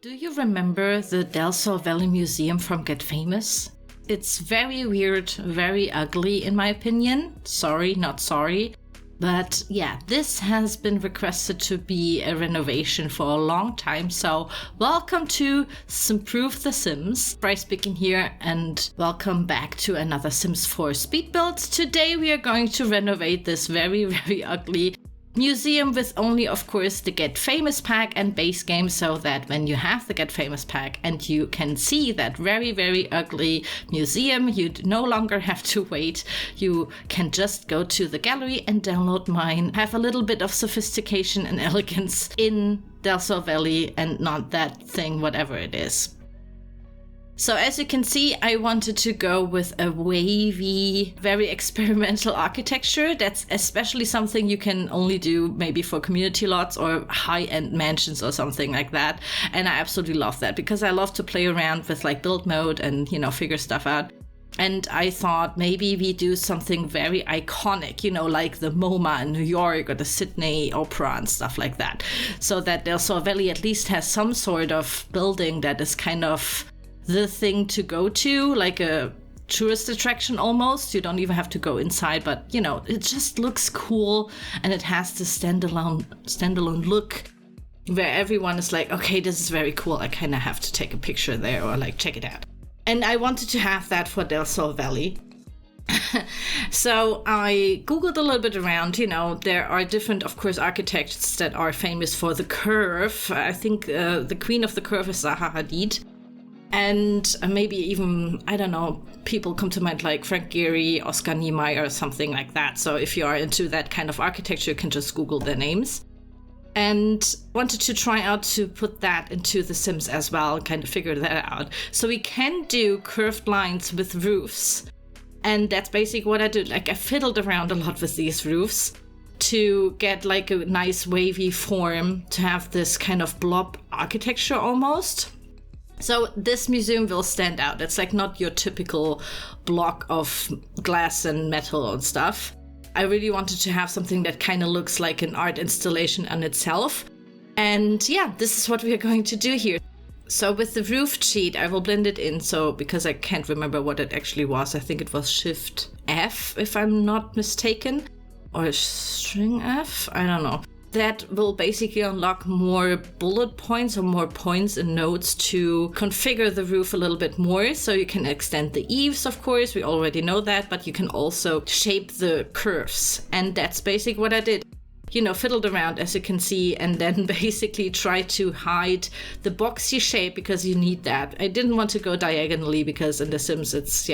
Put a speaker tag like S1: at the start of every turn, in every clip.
S1: Do you remember the Del Sol Valley Museum from Get Famous? It's very weird, very ugly in my opinion. Sorry, not sorry. But yeah, this has been requested to be a renovation for a long time. So welcome to Simprove the Sims. Bryce speaking here, and welcome back to another Sims 4 speed build. Today we are going to renovate this very, very ugly museum with only, of course, the Get Famous pack and base game, so that when you have the Get Famous pack and you can see that very, very ugly museum, you no longer have to wait. You can just go to the gallery and download mine, have a little bit of sophistication and elegance in Del Sol Valley and not that thing, whatever it is. So as you can see, I wanted to go with a wavy, very experimental architecture. That's especially something you can only do maybe for community lots or high-end mansions or something like that. And I absolutely love that because I love to play around with like build mode and, figure stuff out. And I thought maybe we do something very iconic, like the MoMA in New York or the Sydney Opera and stuff like that. So that Del Sol Valley at least has some sort of building that is kind of the thing to go to, like a tourist attraction almost. You don't even have to go inside, but it just looks cool, and it has this standalone look where everyone is like, okay, this is very cool, I kind of have to take a picture there or like check it out. And I wanted to have that for Del Sol Valley. So I googled a little bit around. There are different, of course, architects that are famous for the curve. I think the queen of the curve is Zaha Hadid. And maybe even, I don't know, people come to mind like Frank Gehry, Oscar Niemeyer, or something like that. So if you are into that kind of architecture, you can just Google their names. And wanted to try out to put that into The Sims as well, kind of figure that out. So we can do curved lines with roofs. And that's basically what I did. Like, I fiddled around a lot with these roofs to get like a nice wavy form, to have this kind of blob architecture almost. So this museum will stand out. It's like not your typical block of glass and metal and stuff. I really wanted to have something that kind of looks like an art installation on itself. And yeah, this is what we are going to do here. So with the roof sheet, I will blend it in. So because I can't remember what it actually was, I think it was Shift F, if I'm not mistaken, or String F, I don't know. That will basically unlock more bullet points or more points and nodes to configure the roof a little bit more. So you can extend the eaves, of course, we already know that, but you can also shape the curves. And that's basically what I did. Fiddled around, as you can see, and then basically try to hide the boxy shape because you need that. I didn't want to go diagonally because in The Sims, it's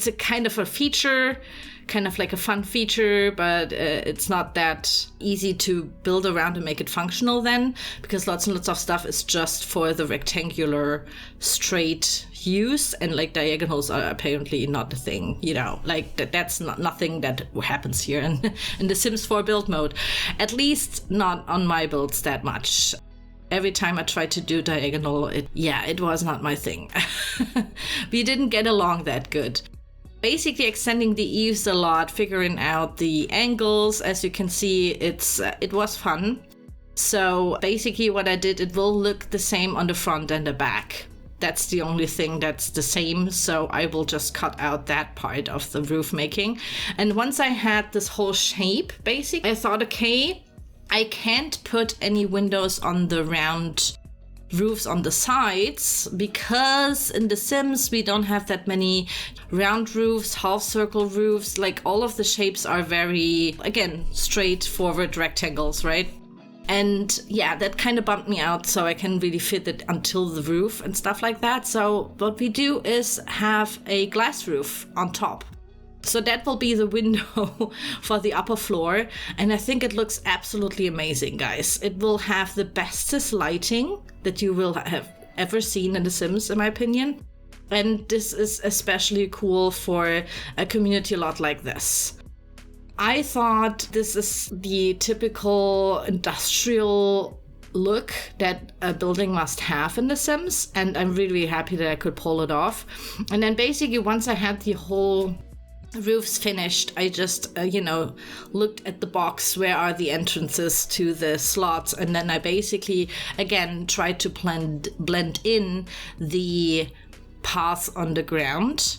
S1: a kind of a feature, kind of like a fun feature, but it's not that easy to build around and make it functional then, because lots and lots of stuff is just for the rectangular straight use, and like diagonals are apparently not a thing, like that's nothing that happens here in the Sims 4 build mode, at least not on my builds that much. Every time I tried to do diagonal, it was not my thing. We didn't get along that good. Basically extending the eaves a lot, figuring out the angles. As you can see, it was fun. So basically what I did, it will look the same on the front and the back. That's the only thing that's the same. So I will just cut out that part of the roof making. And once I had this whole shape, basically, I thought, okay, I can't put any windows on the round roofs on the sides because in The Sims we don't have that many round roofs, half circle roofs. Like all of the shapes are very, again, straightforward rectangles, right? And yeah, that kind of bumped me out, so I can really fit it until the roof and stuff like that. So what we do is have a glass roof on top. So that will be the window for the upper floor. And I think it looks absolutely amazing, guys. It will have the bestest lighting that you will have ever seen in The Sims, in my opinion. And this is especially cool for a community lot like this. I thought this is the typical industrial look that a building must have in The Sims. And I'm really, really happy that I could pull it off. And then basically once I had the whole roof's finished, I just, looked at the box, where are the entrances to the slots, and then I basically, again, tried to blend in the path on the ground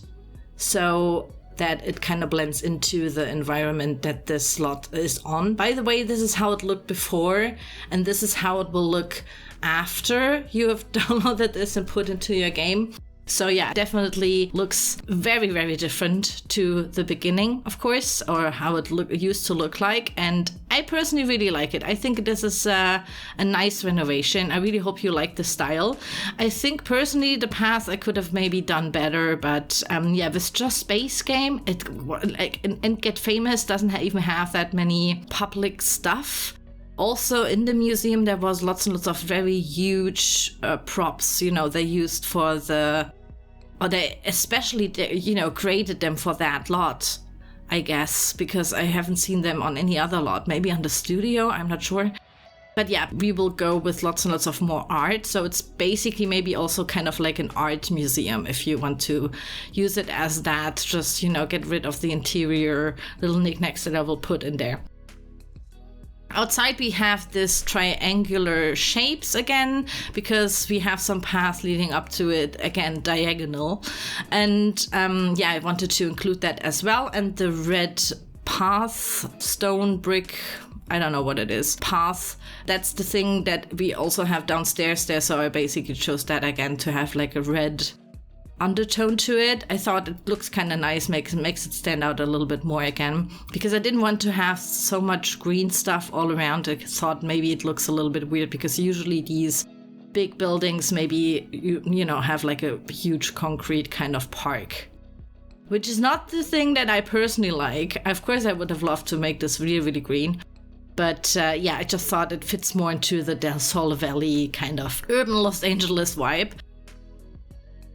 S1: so that it kind of blends into the environment that this slot is on. By the way, this is how it looked before, and this is how it will look after you have downloaded this and put into your game. So yeah, definitely looks very, very different to the beginning, of course, or how it used to look like. And I personally really like it. I think this is a nice renovation. I really hope you like the style. I think personally the path I could have maybe done better, but with just base game, and Get Famous doesn't even have that many public stuff. Also in the museum, there was lots and lots of very huge props, they used for they especially, created them for that lot, I guess, because I haven't seen them on any other lot, maybe on the studio, I'm not sure. But yeah, we will go with lots and lots of more art. So it's basically maybe also kind of like an art museum if you want to use it as that, just, get rid of the interior little knickknacks that I will put in there. Outside we have this triangular shapes again, because we have some path leading up to it, again diagonal. And I wanted to include that as well. And the red path, stone brick, I don't know what it is, path, that's the thing that we also have downstairs there. So I basically chose that again to have like a red undertone to it. I thought it looks kind of nice, makes it stand out a little bit more again, because I didn't want to have so much green stuff all around. I thought maybe it looks a little bit weird, because usually these big buildings maybe you have like a huge concrete kind of park, which is not the thing that I personally like. Of course I would have loved to make this really, really green, but I just thought it fits more into the Del Sol Valley kind of urban Los Angeles vibe.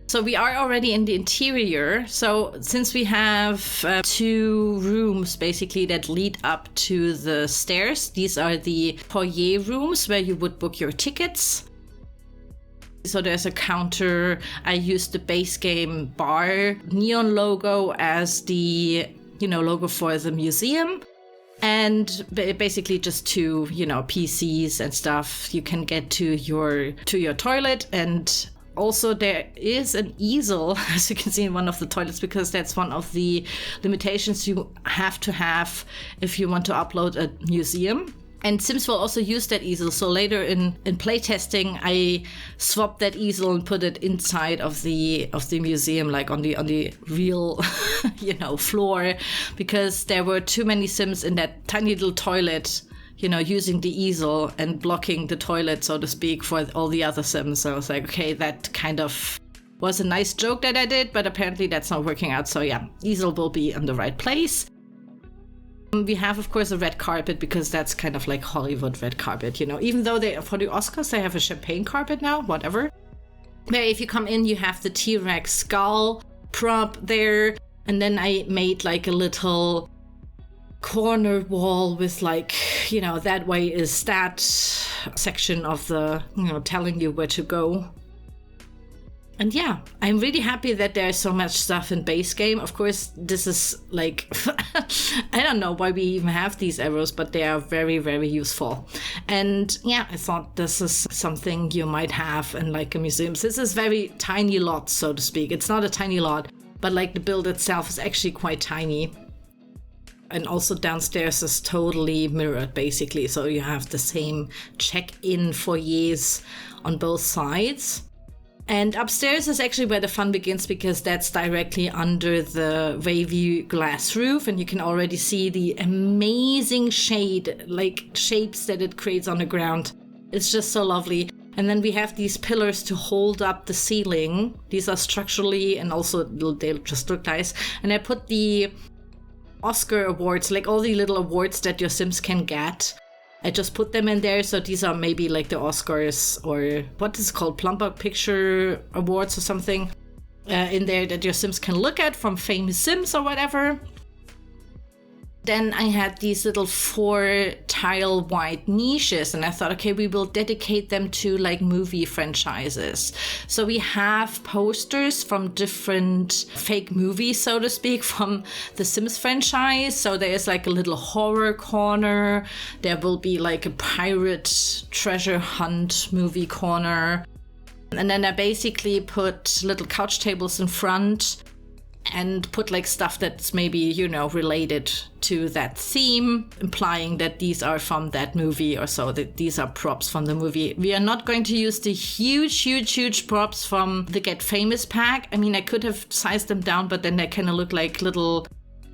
S1: So we are already in the interior. So since we have 2 rooms basically that lead up to the stairs, these are the foyer rooms where you would book your tickets. So there's a counter. I used the base game bar neon logo as the logo for the museum. And basically just 2 PCs and stuff. You can get to your toilet, and also, there is an easel, as you can see in one of the toilets, because that's one of the limitations you have to have if you want to upload a museum. And Sims will also use that easel. So later in playtesting, I swapped that easel and put it inside of the museum, like on the real, floor, because there were too many Sims in that tiny little toilet, using the easel and blocking the toilet, so to speak, for all the other Sims. So I was like, okay, that kind of was a nice joke that I did, but apparently that's not working out. So yeah, easel will be in the right place. We have, of course, a red carpet, because that's kind of like Hollywood red carpet, even though for the Oscars, they have a champagne carpet now, whatever. Where if you come in, you have the T-Rex skull prop there. And then I made like a little corner wall with like, that way is that section of the, telling you where to go. And yeah, I'm really happy that there's so much stuff in base game. Of course, this is like, I don't know why we even have these arrows, but they are very, very useful. And yeah, I thought this is something you might have in like a museum. This is very tiny lot, so to speak. It's not a tiny lot, but like the build itself is actually quite tiny. And also downstairs is totally mirrored, basically. So you have the same check-in foyers on both sides. And upstairs is actually where the fun begins, because that's directly under the wavy glass roof. And you can already see the amazing shapes that it creates on the ground. It's just so lovely. And then we have these pillars to hold up the ceiling. These are structurally, and also they just look nice. And I put the Oscar awards, like all the little awards that your Sims can get. I just put them in there. So these are maybe like the Oscars, or what is it called, Plumbob Picture Awards or something in there that your Sims can look at from famous Sims or whatever. Then I had these little 4 tile wide niches, and I thought, okay, we will dedicate them to like movie franchises. So we have posters from different fake movies, so to speak, from the Sims franchise. So there's like a little horror corner. There will be like a pirate treasure hunt movie corner. And then I basically put little couch tables in front and put like stuff that's maybe, you know, related to that theme, implying that these are from that movie or so, that these are props from the movie. We are not going to use the huge props from the Get Famous pack. I mean, I could have sized them down, but then they kind of look like little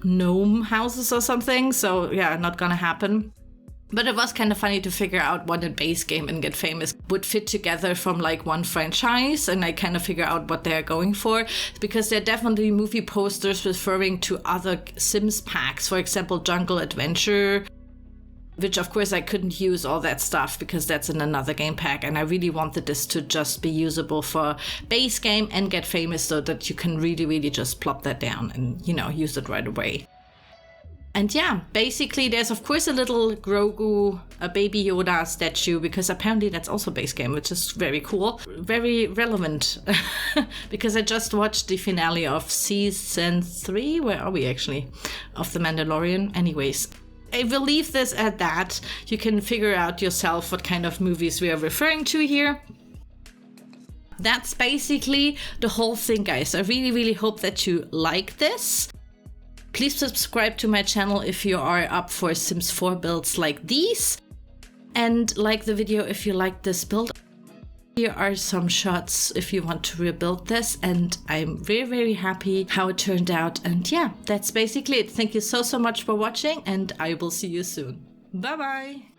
S1: gnome houses or something. So yeah, not gonna happen. But it was kind of funny to figure out what a base game and Get Famous would fit together from like one franchise, and I kind of figure out what they're going for, because they're definitely movie posters referring to other Sims packs, for example, Jungle Adventure, which of course I couldn't use all that stuff because that's in another game pack, and I really wanted this to just be usable for base game and Get Famous so that you can really just plop that down and, you know, use it right away. And yeah, basically there's of course a little Grogu, a baby Yoda statue, because apparently that's also base game, which is very cool. Very relevant, because I just watched the finale of season 3, where are we actually, of The Mandalorian. Anyways, I will leave this at that. You can figure out yourself what kind of movies we are referring to here. That's basically the whole thing, guys. I really hope that you like this. Please subscribe to my channel if you are up for Sims 4 builds like these. And like the video if you like this build. Here are some shots if you want to rebuild this. And I'm very happy how it turned out. And yeah, that's basically it. Thank you so much for watching, and I will see you soon. Bye bye!